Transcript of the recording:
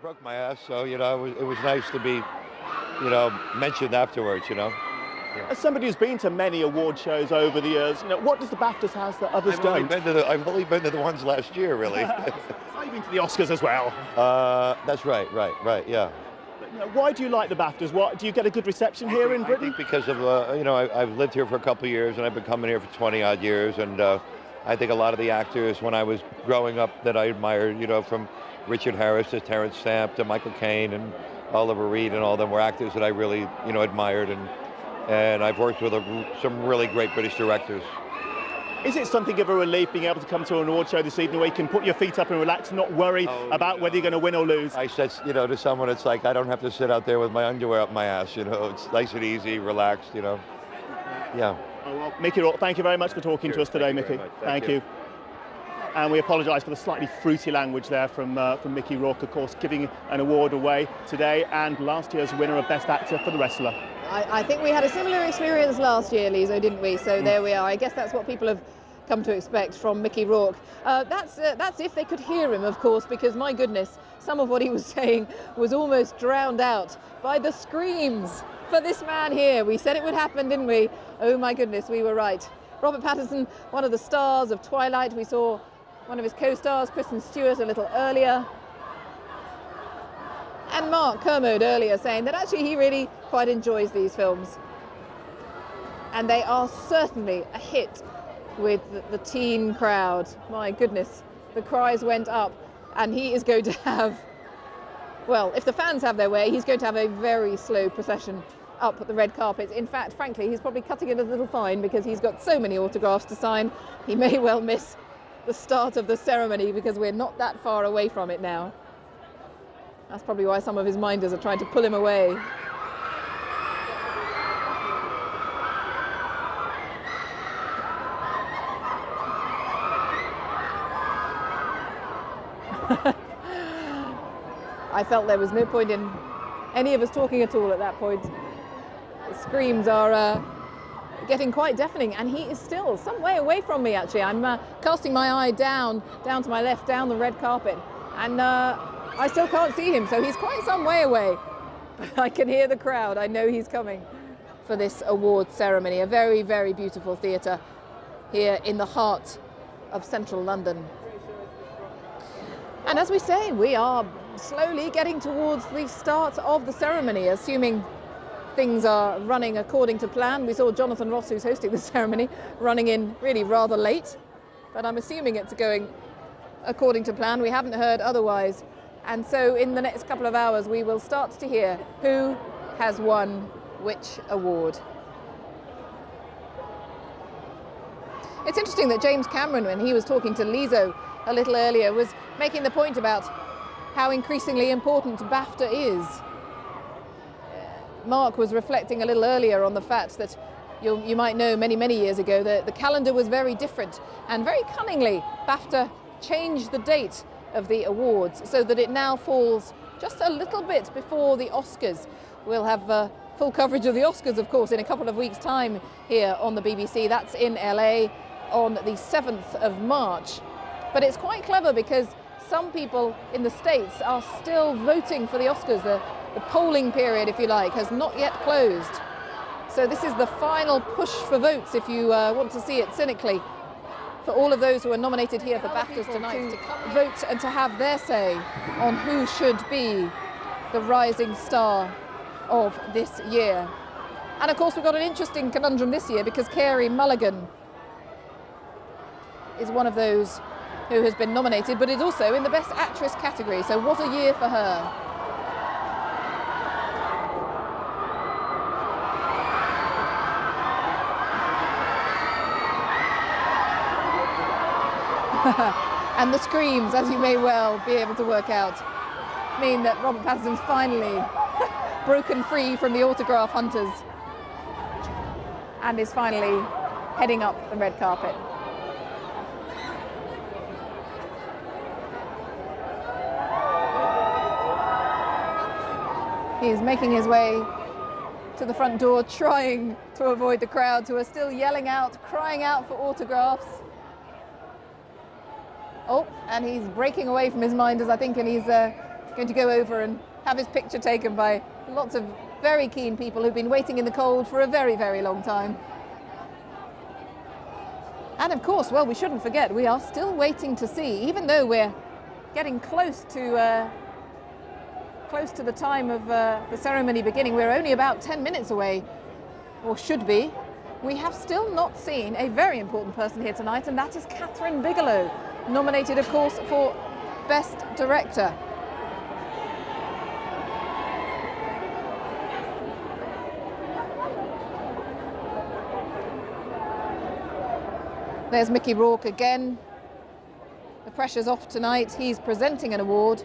broke my ass, so it was nice to be, mentioned afterwards. Yeah. As somebody who's been to many award shows over the years, what does the BAFTAs have that others don't? I've only been to the ones last year, really. Oh, you've been to the Oscars as well. That's right, yeah. Why do you like the BAFTAs? Do you get a good reception here in Britain? I think because of, I've lived here for a couple of years, and I've been coming here for 20 odd years, and I think a lot of the actors when I was growing up that I admired, from Richard Harris to Terrence Stamp to Michael Caine and Oliver Reed and all of them were actors that I really, admired, and I've worked with some really great British directors. Is it something of a relief being able to come to an award show this evening where you can put your feet up and relax, not worry about whether you're going to win or lose? I said, to someone, it's like I don't have to sit out there with my underwear up my ass. It's nice and easy, relaxed. Yeah. Oh, well, Mickey Rourke, thank you very much for talking to us today, Mickey. Thank you. And we apologise for the slightly fruity language there from Mickey Rourke, of course, giving an award away today, and last year's winner of Best Actor for The Wrestler. I think we had a similar experience last year, Lizo, didn't we? So there we are. I guess that's what people have come to expect from Mickey Rourke. That's if they could hear him, of course, because my goodness, some of what he was saying was almost drowned out by the screams for this man here. We said it would happen, didn't we? Oh my goodness, we were right. Robert Pattinson, one of the stars of Twilight. We saw one of his co-stars, Kristen Stewart, a little earlier. And Mark Kermode earlier saying that actually he really quite enjoys these films. And they are certainly a hit with the teen crowd. My goodness, the cries went up, and he is going to have, well, if the fans have their way, he's going to have a very slow procession up the red carpet. In fact, frankly, he's probably cutting it a little fine because he's got so many autographs to sign. He may well miss the start of the ceremony because we're not that far away from it now. That's probably why some of his minders are trying to pull him away. I felt there was no point in any of us talking at all at that point. The screams are getting quite deafening, and he is still some way away from me, actually. I'm casting my eye down to my left, down the red carpet, and I still can't see him, so he's quite some way away. But I can hear the crowd. I know he's coming for this award ceremony. A very, very beautiful theatre here in the heart of central London. And as we say, we are slowly getting towards the start of the ceremony, assuming things are running according to plan. We saw Jonathan Ross, who's hosting the ceremony, running in really rather late, but I'm assuming it's going according to plan. We haven't heard otherwise. And so in the next couple of hours, we will start to hear who has won which award. It's interesting that James Cameron, when he was talking to Lizo a little earlier, was making the point about how increasingly important BAFTA is. Mark was reflecting a little earlier on the fact that you might know many years ago that the calendar was very different, and very cunningly BAFTA changed the date of the awards so that it now falls just a little bit before the Oscars. We'll have full coverage of the Oscars, of course, in a couple of weeks' time here on the BBC. That's in LA on the 7th of March. But it's quite clever because some people in the States are still voting for the Oscars. The polling period, if you like, has not yet closed. So this is the final push for votes, if you want to see it cynically, for all of those who are nominated here for BAFTAs tonight to vote and to have their say on who should be the rising star of this year. And of course we've got an interesting conundrum this year because Carey Mulligan is one of those who has been nominated, but is also in the Best Actress category. So what a year for her. And the screams, as you may well be able to work out, mean that Robert Pattinson's finally broken free from the autograph hunters and is finally heading up the red carpet. He's making his way to the front door, trying to avoid the crowds who are still yelling out, crying out for autographs. Oh, and he's breaking away from his minders, I think, and he's going to go over and have his picture taken by lots of very keen people who've been waiting in the cold for a very, very long time. And of course, well, we shouldn't forget, we are still waiting to see, even though we're getting close to the time of the ceremony beginning, we're only about 10 minutes away, or should be. We have still not seen a very important person here tonight, and that is Catherine Bigelow, nominated, of course, for Best Director. There's Mickey Rourke again. The pressure's off tonight. He's presenting an award.